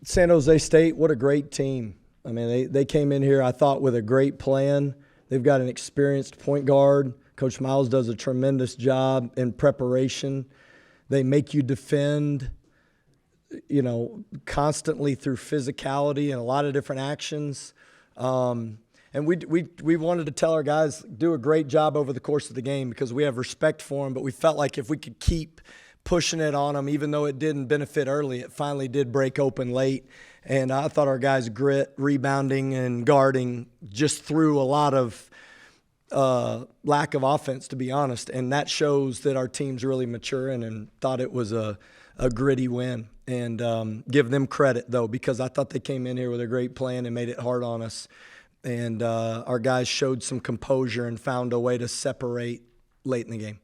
San Jose State, what a great team. I mean, they came in here, I thought, with a great plan. They've got an experienced point guard. Coach Miles does a tremendous job in preparation. They make you defend, constantly through physicality and a lot of different actions. And we wanted to tell our guys, do a great job over the course of the game because we have respect for them, but we felt like if we could keep pushing it on them, even though it didn't benefit early, it finally did break open late. And I thought our guys' grit, rebounding, and guarding just threw a lot of lack of offense, to be honest. And that shows that our team's really maturing, and thought it was a gritty win. And give them credit, though, because I thought they came in here with a great plan and made it hard on us. And our guys showed some composure and found a way to separate late in the game.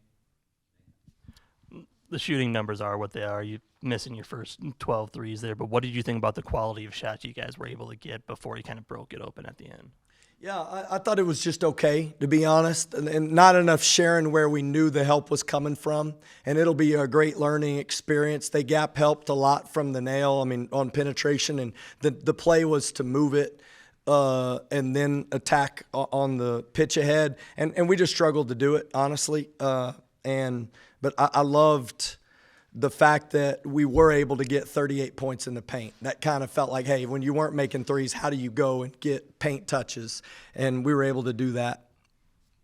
The shooting numbers are what they are. You missing your first 12 threes there, but what did you think about the quality of shots you guys were able to get before you kind of broke it open at the end? Yeah, I thought it was just okay, to be honest, and not enough sharing where we knew the help was coming from, and it'll be a great learning experience. They gap helped a lot from the nail, on penetration, and the play was to move it and then attack on the pitch ahead, and we just struggled to do it, honestly, but I loved the fact that we were able to get 38 points in the paint. That kind of felt like, hey, when you weren't making threes, how do you go and get paint touches? And we were able to do that.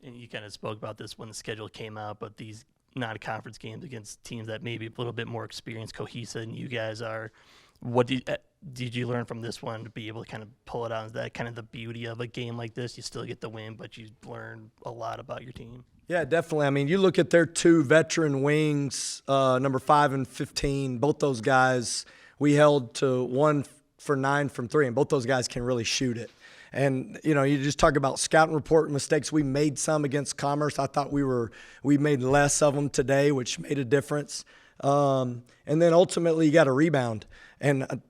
And you kind of spoke about this when the schedule came out, but these non-conference games against teams that maybe a little bit more experienced, cohesive than you guys are, what did you learn from this one to be able to kind of pull it out? Is that kind of the beauty of a game like this? You still get the win, but you learn a lot about your team. Yeah, definitely. You look at their two veteran wings, number 5 and 15, both those guys, we held to 1 for 9 from 3, and both those guys can really shoot it. And, you just talk about scouting report mistakes. We made some against Commerce. I thought we made less of them today, which made a difference. And then ultimately you got to rebound. And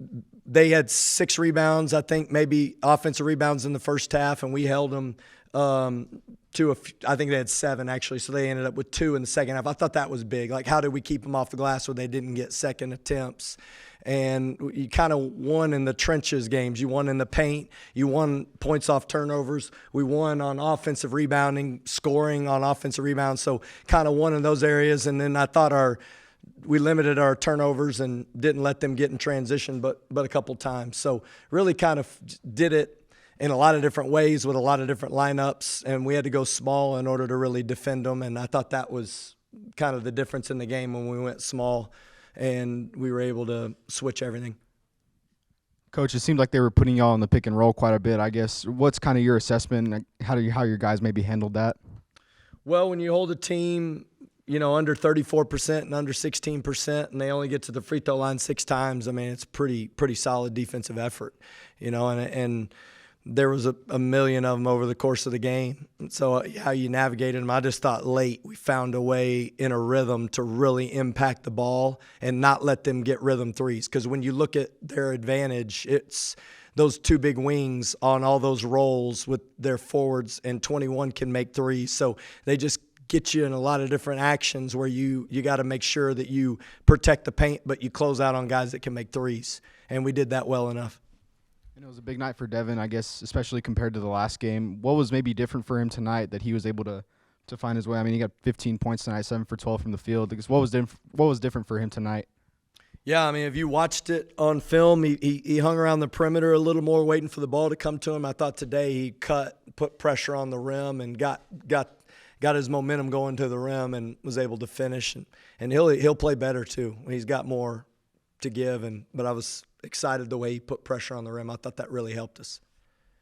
they had 6 rebounds, I think, maybe offensive rebounds in the first half, and we held them I think they had 7 actually, so they ended up with 2 in the second half. I thought that was big. Like, how did we keep them off the glass where they didn't get second attempts? And you kind of won in the trenches games. You won in the paint. You won points off turnovers. We won on offensive rebounding, scoring on offensive rebounds. So kind of won in those areas. And then I thought we limited our turnovers and didn't let them get in transition but a couple times. So really kind of did it in a lot of different ways with a lot of different lineups, and we had to go small in order to really defend them, and I thought that was kind of the difference in the game when we went small and we were able to switch everything. Coach, it seemed like they were putting y'all in the pick and roll quite a bit, I guess. What's kind of your assessment? How your guys maybe handled that? Well, when you hold a team, under 34% and under 16%, and they only get to the free throw line 6 times, it's pretty solid defensive effort, and there was a million of them over the course of the game. So how you navigated them, I just thought late we found a way in a rhythm to really impact the ball and not let them get rhythm threes. Because when you look at their advantage, it's those 2 big wings on all those rolls with their forwards, and 21 can make threes. So they just get you in a lot of different actions where you got to make sure that you protect the paint, but you close out on guys that can make threes. And we did that well enough. And it was a big night for Devin, I guess, especially compared to the last game. What was maybe different for him tonight that he was able to find his way? He got 15 points tonight, 7 for 12 from the field. Because what was different for him tonight? Yeah, if you watched it on film, he hung around the perimeter a little more, waiting for the ball to come to him. I thought today he put pressure on the rim, and got his momentum going to the rim, and was able to finish. And he'll play better too. He's got more to give, but I was excited the way he put pressure on the rim. I thought that really helped us.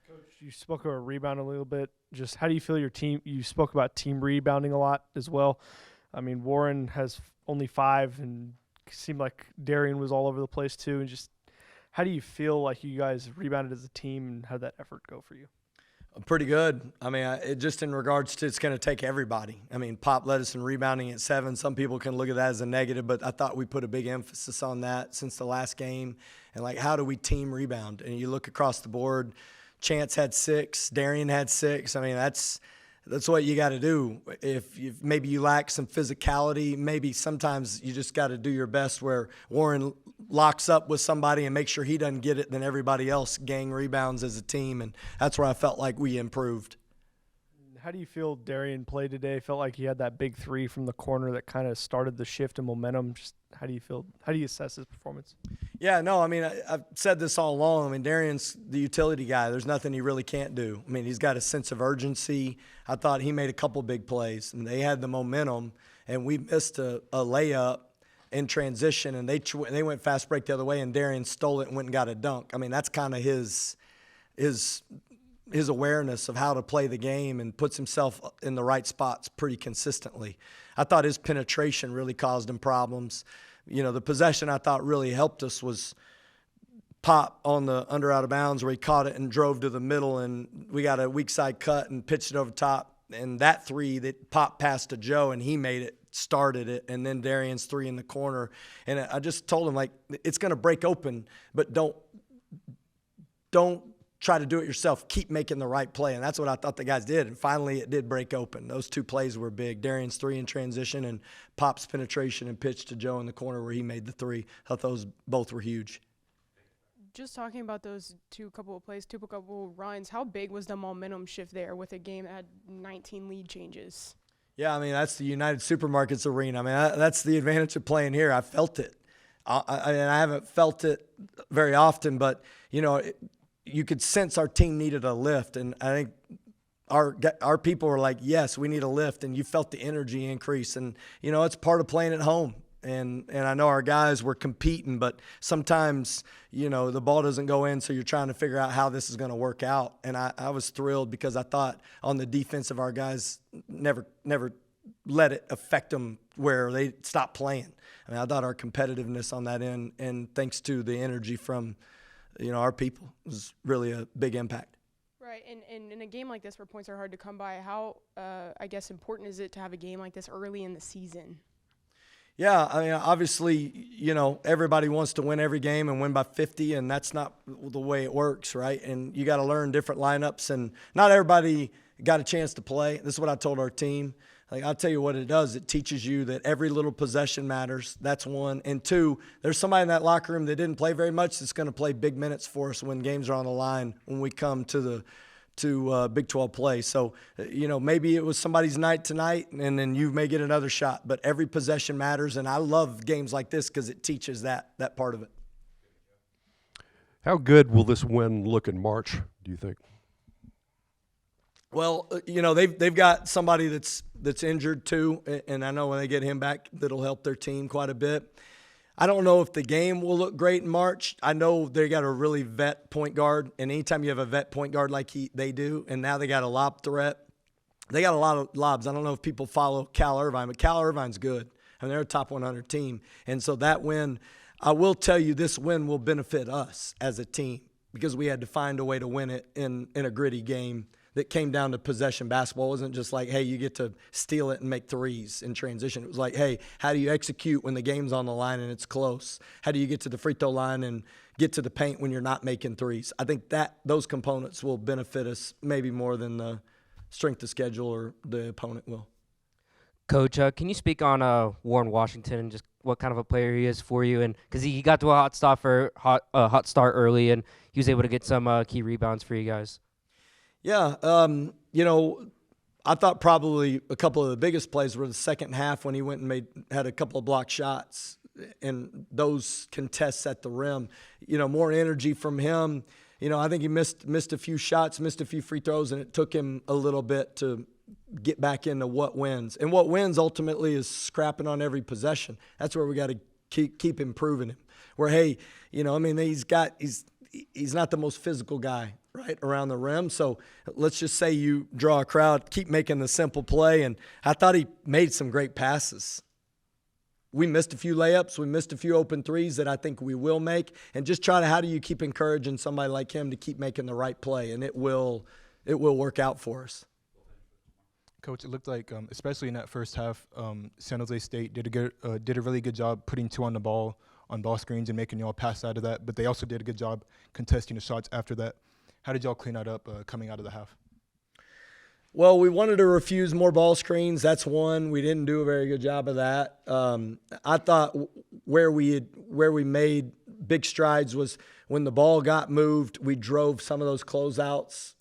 Coach, you spoke about rebound a little bit. Just how do you feel your team? You spoke about team rebounding a lot as well. Warren has only 5, and it seemed like Darion was all over the place too. And just how do you feel like you guys rebounded as a team, and how did that effort go for you? Pretty good. Just in regards to, it's going to take everybody. Pop led us in rebounding at 7. Some people can look at that as a negative, but I thought we put a big emphasis on that since the last game. And, how do we team rebound? And you look across the board, Chance had 6, Darion had 6. that's what you got to do. If maybe you lack some physicality, maybe sometimes you just got to do your best where Warren locks up with somebody and make sure he doesn't get it, then everybody else gang rebounds as a team, and that's where I felt like we improved. How do you feel Darion played today? Felt like he had that big three from the corner that kind of started the shift in momentum. Just how do you feel? How do you assess his performance? Yeah, no, I mean, I've said this all along. I mean, Darion's the utility guy. There's nothing he really can't do. I mean, he's got a sense of urgency. I thought he made a couple big plays, and they had the momentum, and we missed a layup in transition, and they went fast break the other way, and Darion stole it and went and got a dunk. I mean, that's kind of his awareness of how to play the game and puts himself in the right spots pretty consistently. I thought his penetration really caused him problems. You know, the possession I thought really helped us was Pop on the under out of bounds where he caught it and drove to the middle, and we got a weak side cut and pitched it over top. And that three that Pop passed to Joe and he made it, started it, and then Darion's three in the corner. And I just told him, like, it's going to break open, but don't try to do it yourself. Keep making the right play. And that's what I thought the guys did. And finally, it did break open. Those two plays were big. Darion's three in transition and Pop's penetration and pitch to Joe in the corner where he made the three. I thought those both were huge. Just talking about those couple of runs, how big was the momentum shift there with a game that had 19 lead changes? Yeah, I mean, that's the United Supermarkets arena. I mean, that's the advantage of playing here. I felt it. I haven't felt it very often, but, you know, you could sense our team needed a lift, and I think our people were like, yes, we need a lift, and you felt the energy increase. And, you know, it's part of playing at home. And I know our guys were competing, but sometimes, you know, the ball doesn't go in, so you're trying to figure out how this is going to work out. And I was thrilled because I thought on the defense of our guys never let it affect them where they stopped playing. I mean, I thought our competitiveness on that end, and thanks to the energy from, you know, our people, was really a big impact. Right, and in a game like this where points are hard to come by, how, I guess, important is it to have a game like this early in the season? Yeah, I mean, obviously, you know, everybody wants to win every game and win by 50, and that's not the way it works, right? And you got to learn different lineups, and not everybody got a chance to play. This is what I told our team. Like, I'll tell you what it does. It teaches you that every little possession matters. That's one. And two, there's somebody in that locker room that didn't play very much that's going to play big minutes for us when games are on the line when we come to Big 12 play. So, you know, maybe it was somebody's night tonight, and then you may get another shot. But every possession matters, and I love games like this because it teaches that part of it. How good will this win look in March, do you think? Well, you know, they've got somebody that's injured too, and I know when they get him back, that'll help their team quite a bit. I don't know if the game will look great in March. I know they got a really vet point guard, and anytime you have a vet point guard like they do, and now they got a lob threat, they got a lot of lobs. I don't know if people follow Cal Irvine, but Cal Irvine's good. I mean, they're a top 100 team, and so that win, I will tell you, this win will benefit us as a team because we had to find a way to win it in a gritty game that came down to possession basketball. It wasn't just like, hey, you get to steal it and make threes in transition. It was like, hey, how do you execute when the game's on the line and it's close? How do you get to the free throw line and get to the paint when you're not making threes? I think that those components will benefit us maybe more than the strength of schedule or the opponent will. Coach, can you speak on Warren Washington and just what kind of a player he is for you? And because he got to a hot start early, and he was able to get some key rebounds for you guys. Yeah, you know, I thought probably a couple of the biggest plays were the second half when he went and had a couple of blocked shots and those contests at the rim. You know, more energy from him. You know, I think he missed a few shots, missed a few free throws, and it took him a little bit to get back into what wins. And what wins ultimately is scrapping on every possession. That's where we got to keep improving him. Where, hey, you know, I mean, he's not the most physical guy, right, around the rim. So let's just say you draw a crowd, keep making the simple play. And I thought he made some great passes. We missed a few layups. We missed a few open threes that I think we will make. And just how do you keep encouraging somebody like him to keep making the right play? And it will work out for us. Coach, it looked like, especially in that first half, San Jose State did a really good job putting two on the ball on ball screens and making y'all pass out of that. But they also did a good job contesting the shots after that. How did y'all clean that up coming out of the half? Well, we wanted to refuse more ball screens. That's one. We didn't do a very good job of that. I thought where we made big strides was when the ball got moved, we drove some of those closeouts,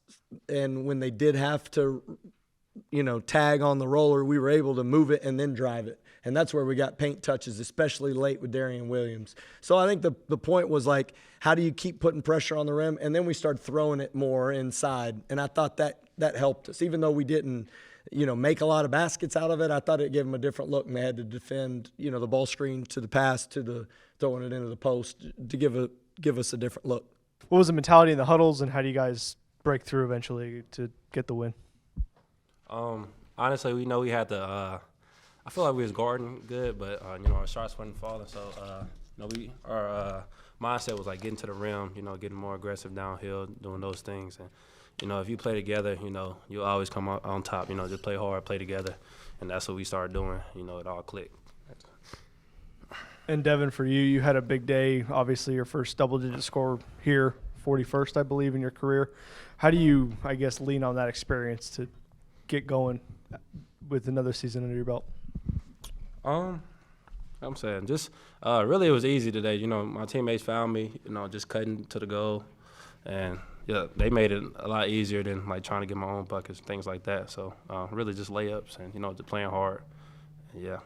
and when they did have to, tag on the roller, we were able to move it and then drive it. And that's where we got paint touches, especially late with Darion Williams. So I think the point was like, how do you keep putting pressure on the rim? And then we started throwing it more inside. And I thought that helped us. Even though we didn't, make a lot of baskets out of it, I thought it gave them a different look, and they had to defend, the ball screen to the pass to the throwing it into the post to give us a different look. What was the mentality in the huddles, and how do you guys break through eventually to get the win? Honestly, we know we had to I feel like we was guarding good, but our shots wasn't falling. So our mindset was like getting to the rim, getting more aggressive downhill, doing those things. And if you play together, you always come out on top. Just play hard, play together, and that's what we started doing. It all clicked. And Devin, for you, you had a big day. Obviously, your first double-digit score here, 41st, I believe, in your career. How do you, I guess, lean on that experience to get going with another season under your belt? I'm saying just really it was easy today. My teammates found me, just cutting to the goal, and yeah, they made it a lot easier than like trying to get my own buckets, things like that. So really just layups and just playing hard. Yeah.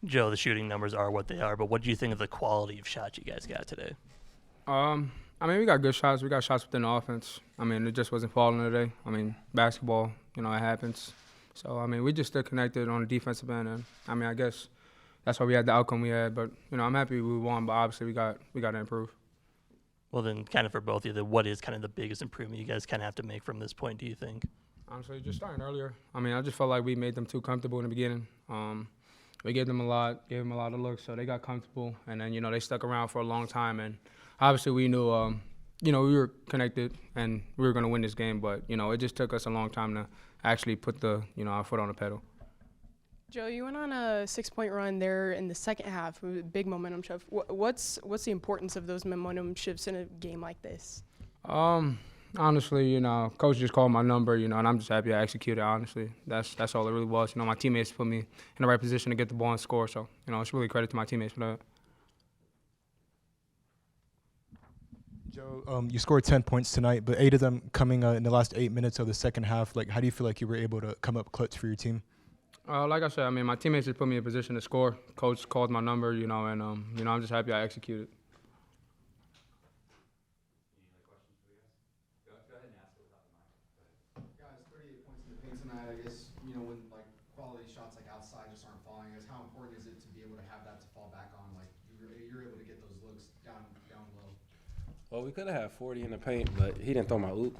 Joe, the shooting numbers are what they are, but what do you think of the quality of shots you guys got today? We got good shots. We got shots within the offense. It just wasn't falling today. Basketball, it happens. So, we just stayed connected on the defensive end, and, I guess that's why we had the outcome we had. But, I'm happy we won, but obviously we got to improve. Well, then kind of for both of you, what is kind of the biggest improvement you guys kind of have to make from this point, do you think? Honestly, just starting earlier. I just felt like we made them too comfortable in the beginning. We gave them a lot of looks, so they got comfortable. And then, they stuck around for a long time. And obviously we knew, we were connected and we were going to win this game. But, it just took us a long time to actually put our foot on the pedal. Joe, you went on a 6-point run there in the second half, a big momentum shift. What's the importance of those momentum shifts in a game like this? Honestly, coach just called my number, and I'm just happy I executed. Honestly, that's all it really was. My teammates put me in the right position to get the ball and score. So, it's really credit to my teammates for that. Joe, you scored 10 points tonight, but 8 of them coming in the last 8 minutes of the second half. Like, how do you feel like you were able to come up clutch for your team? Like I said, my teammates just put me in a position to score. Coach called my number, and I'm just happy I executed. Guys, 38 points in the paint tonight. I guess, when quality shots outside just aren't falling, how important is it to be able to have that to fall back on? You're able to get those looks down low. Well, we could have had 40 in the paint, but he didn't throw my oop.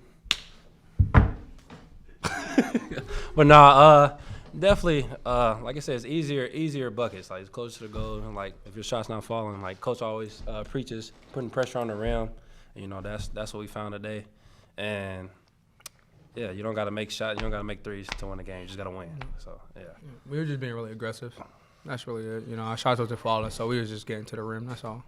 But definitely, like I said, it's easier buckets. It's closer to the goal, and if your shot's not falling, coach always preaches putting pressure on the rim. That's what we found today, and yeah, you don't got to make shots, you don't got to make threes to win the game. You just got to win. So yeah, we were just being really aggressive. That's really it. Our shots wasn't falling, so we was just getting to the rim. That's all.